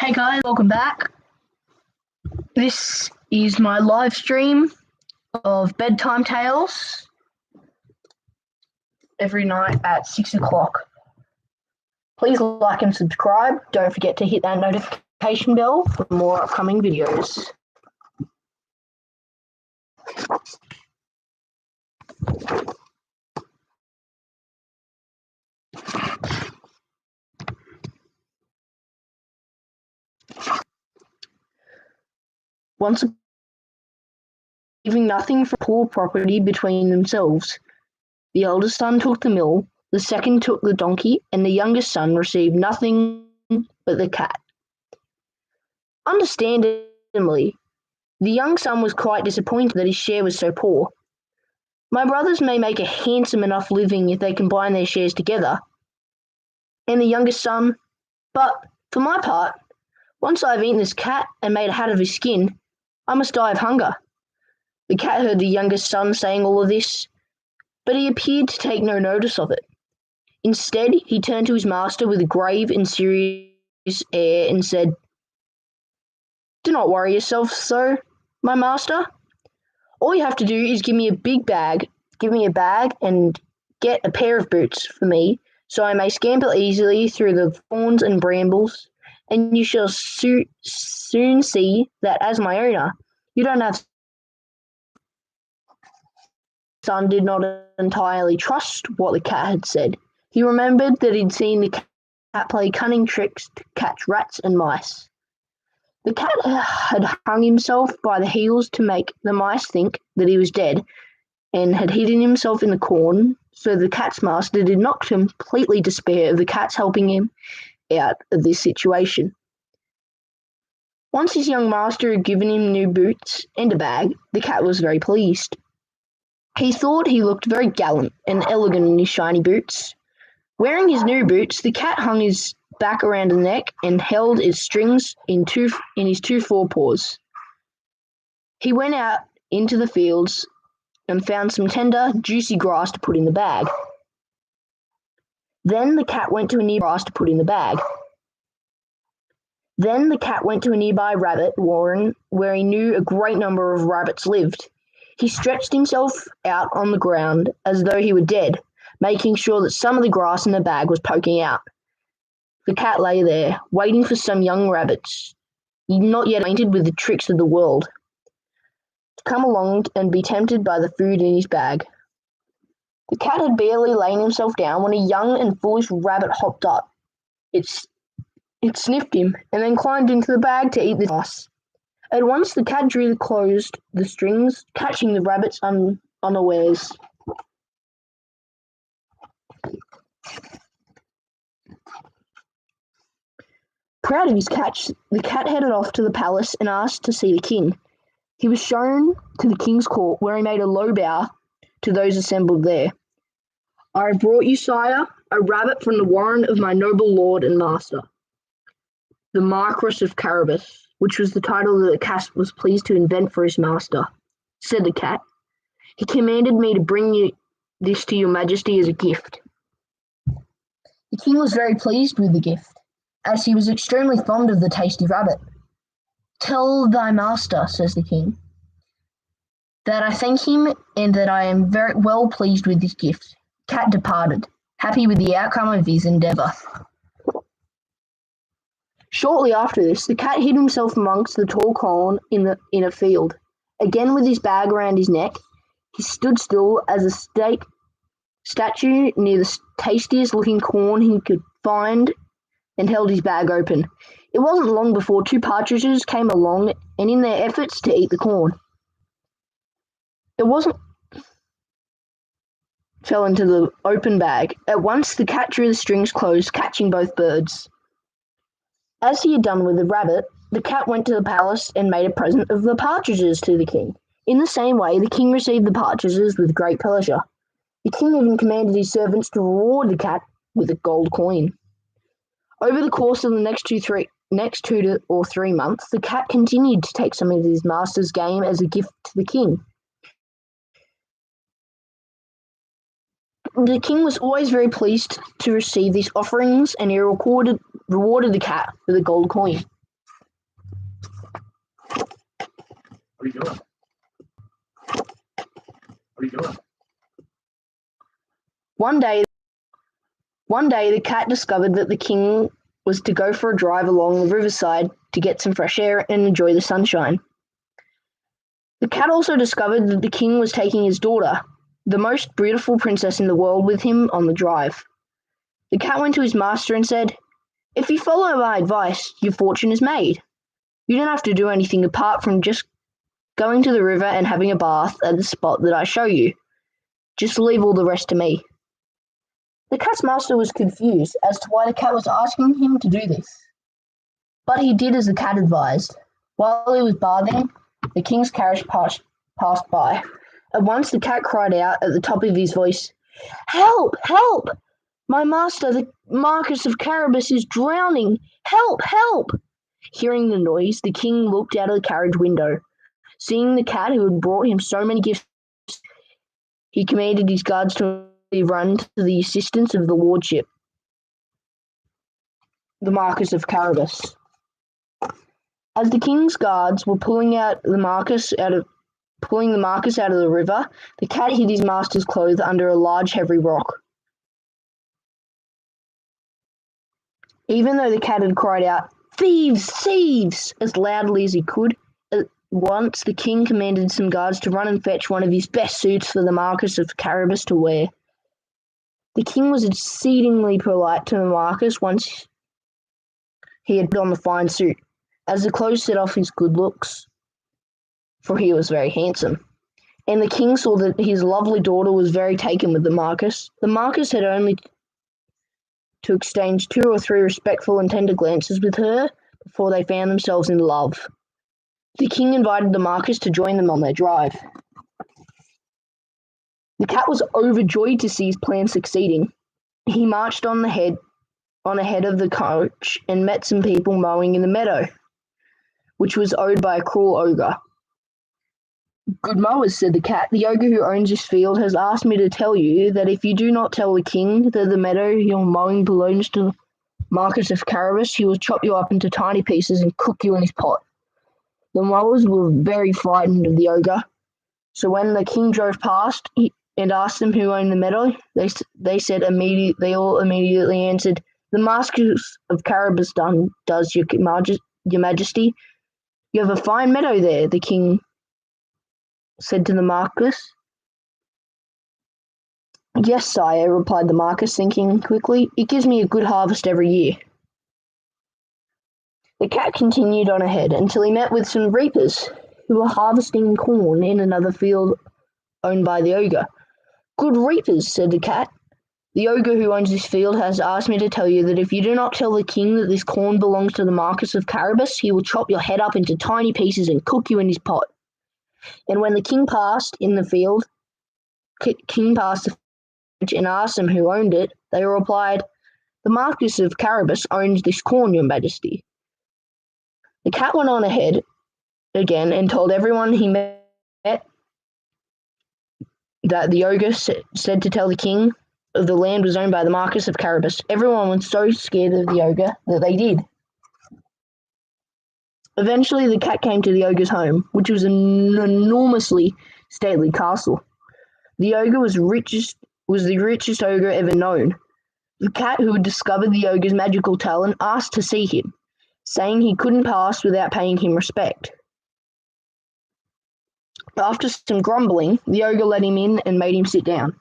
Hey guys, welcome back. This is my live stream of bedtime tales every night at 6 o'clock. Please like and subscribe. Don't forget to hit that notification bell for more upcoming videos. Once leaving nothing for poor property between themselves, the eldest son took the mill, the second took the donkey, and the youngest son received nothing but the cat. Understandably, the young son was quite disappointed that his share was so poor. My brothers may make a handsome enough living if they combine their shares together. And the youngest son, but for my part, once I've eaten this cat and made a hat of his skin, I must die of hunger. The cat heard the youngest son saying all of this, but he appeared to take no notice of it. Instead, he turned to his master with a grave and serious air and said, "Do not worry yourself, sir, my master. All you have to do is give me a bag and get a pair of boots for me, so I may scamper easily through the thorns and brambles, and you shall soon see that as my owner, you don't have." The son did not entirely trust what the cat had said. He remembered that he'd seen the cat play cunning tricks to catch rats and mice. The cat had hung himself by the heels to make the mice think that he was dead, and had hidden himself in the corn, so the cat's master did not completely despair of the cat's helping him out of this situation. Once his young master had given him new boots and a bag, the cat was very pleased. He thought he looked very gallant and elegant in his shiny boots. Wearing his new boots, the cat hung his back around the neck and held its strings in his two forepaws. He went out into the fields and found some tender, juicy grass to put in the bag. Then the cat went to a nearby rabbit warren where he knew a great number of rabbits lived. He stretched himself out on the ground as though he were dead, making sure that some of the grass in the bag was poking out. The cat lay there, waiting for some young rabbits, not yet acquainted with the tricks of the world, to come along and be tempted by the food in his bag. The cat had barely lain himself down when a young and foolish rabbit hopped up. It sniffed him and then climbed into the bag to eat the grass. At once the cat closed the strings, catching the rabbits unawares. Proud of his catch, the cat headed off to the palace and asked to see the king. He was shown to the king's court, where he made a low bow to those assembled there. "I have brought you, sire, a rabbit from the warren of my noble lord and master, the Marquis of Carabas," which was the title that the cat was pleased to invent for his master. Said the cat, "He commanded me to bring this to your majesty as a gift." The king was very pleased with the gift, as he was extremely fond of the tasty rabbit. "Tell thy master," says the king, "that I thank him and that I am very well pleased with this gift." Cat departed, happy with the outcome of his endeavour. Shortly after this, the cat hid himself amongst the tall corn in a field. Again with his bag around his neck, he stood still as a statue near the tastiest looking corn he could find and held his bag open. It wasn't long before two partridges came along and in their efforts to eat the corn, fell into the open bag. At once the cat drew the strings close, catching both birds. As he had done with the rabbit, the cat went to the palace and made a present of the partridges to the king. In the same way, the king received the partridges with great pleasure. The king even commanded his servants to reward the cat with a gold coin. Over the course of the next 2 or 3 months, the cat continued to take some of his master's game as a gift to the king. The king was always very pleased to receive these offerings, and he rewarded the cat with a gold coin. One day, the cat discovered that the king was to go for a drive along the riverside to get some fresh air and enjoy the sunshine. The cat also discovered that the king was taking his daughter, the most beautiful princess in the world, with him on the drive. The cat went to his master and said, "If you follow my advice, your fortune is made. You don't have to do anything apart from just going to the river and having a bath at the spot that I show you. Just leave all the rest to me." The cat's master was confused as to why the cat was asking him to do this, but he did as the cat advised. While he was bathing, the king's carriage passed by. At once the cat cried out at the top of his voice, "Help! Help! My master, the Marquis of Carabas, is drowning! Help! Help!" Hearing the noise, the king looked out of the carriage window. Seeing the cat who had brought him so many gifts, he commanded his guards to run to the assistance of the lordship, the Marquis of Carabas. As the king's guards were pulling the Marquis out of the river, the cat hid his master's clothes under a large heavy rock. Even though the cat had cried out, "Thieves! Thieves!" as loudly as he could, at once the king commanded some guards to run and fetch one of his best suits for the Marquis of Carabas to wear. The king was exceedingly polite to the Marquis once he had put on the fine suit, as the clothes set off his good looks, for he was very handsome. And the king saw that his lovely daughter was very taken with the Marquis. The Marquis had only to exchange 2 or 3 respectful and tender glances with her before they found themselves in love. The king invited the Marquis to join them on their drive. The cat was overjoyed to see his plan succeeding. He marched on ahead of the coach and met some people mowing in the meadow, which was owned by a cruel ogre. "Good mowers," said the cat, "the ogre who owns this field has asked me to tell you that if you do not tell the king that the meadow you're mowing belongs to the Marquis of Carabas, he will chop you up into tiny pieces and cook you in his pot." The mowers were very frightened of the ogre, so when the king drove past and asked them who owned the meadow, they all immediately answered, "The Marquis of Carabas does, your majesty. You have a fine meadow there," the king said to the Marquis. "Yes, sire," replied the Marquis, thinking quickly. "It gives me a good harvest every year." The cat continued on ahead until he met with some reapers who were harvesting corn in another field owned by the ogre. "Good reapers," said the cat, "the ogre who owns this field has asked me to tell you that if you do not tell the king that this corn belongs to the Marquis of Carabas, he will chop your head up into tiny pieces and cook you in his pot." And when the king passed the field and asked them who owned it, they replied, "The Marquis of Carabas owns this corn, your majesty." The cat went on ahead again and told everyone he met that the ogre said to tell the king of the land was owned by the Marquis of Carabas. Everyone was so scared of the ogre that they did. Eventually, the cat came to the ogre's home, which was an enormously stately castle. The ogre was the richest ogre ever known. The cat, who had discovered the ogre's magical talent, asked to see him, saying he couldn't pass without paying him respect. After some grumbling, the ogre let him in and made him sit down.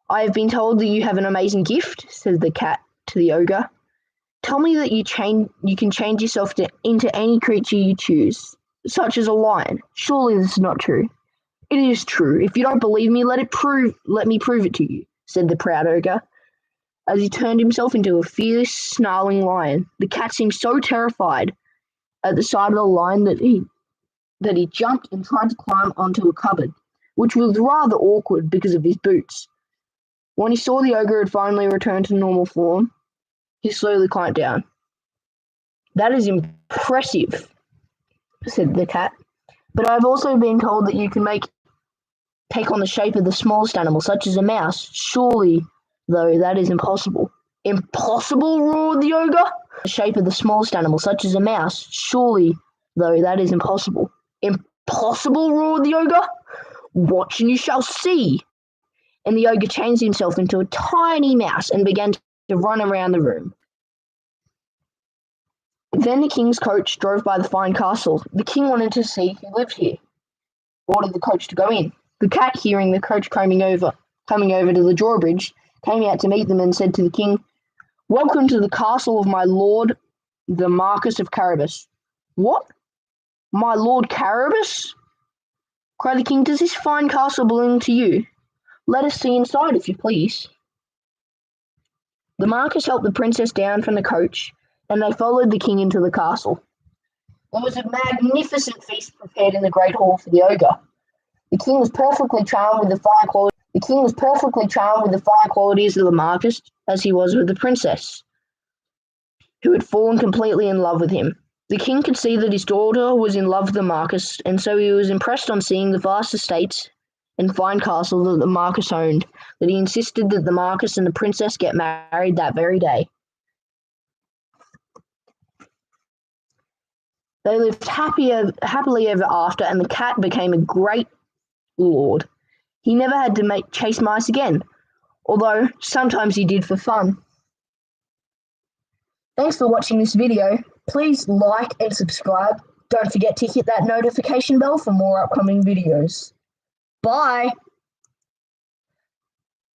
"I have been told that you have an amazing gift," said the cat to the ogre. "Tell me that you can change yourself into any creature you choose, such as a lion. Surely this is not true." "It is true. If you don't believe me, let me prove it to you," said the proud ogre, as he turned himself into a fierce, snarling lion. The cat seemed so terrified at the sight of the lion that he jumped and tried to climb onto a cupboard, which was rather awkward because of his boots. When he saw the ogre had finally returned to normal form, he slowly climbed down. "That is impressive," said the cat, "but I have also been told that you can take on the shape of the smallest animal, such as a mouse. Surely, though, that is impossible." "Impossible?" roared the ogre. "The shape of the smallest animal, such as a mouse. Surely, though that is impossible. Impossible, roared the ogre. Watch and you shall see. And the ogre changed himself into a tiny mouse and began to run around the room. Then the king's coach drove by the fine castle. The king wanted to see who lived here, ordered the coach to go in. The cat, hearing the coach coming over to the drawbridge, came out to meet them and said to the king, "Welcome to the castle of my lord, the Marquis of Carabas." "What? My Lord Carabas?" cried the king. "Does this fine castle belong to you? Let us see inside, if you please." The Marquis helped the princess down from the coach, and they followed the king into the castle. There was a magnificent feast prepared in the great hall for the ogre. The king was perfectly charmed with the fine qualities of the Marquis, as he was with the princess, who had fallen completely in love with him. The king could see that his daughter was in love with the Marquis, and so he was impressed on seeing the vast estates and fine castle that the Marquis owned, that he insisted that the Marquis and the princess get married that very day. They lived happily ever after, and the cat became a great lord. He never had to chase mice again, although sometimes he did for fun. Thanks for watching this video. Please like and subscribe. Don't forget to hit that notification bell for more upcoming videos. Bye!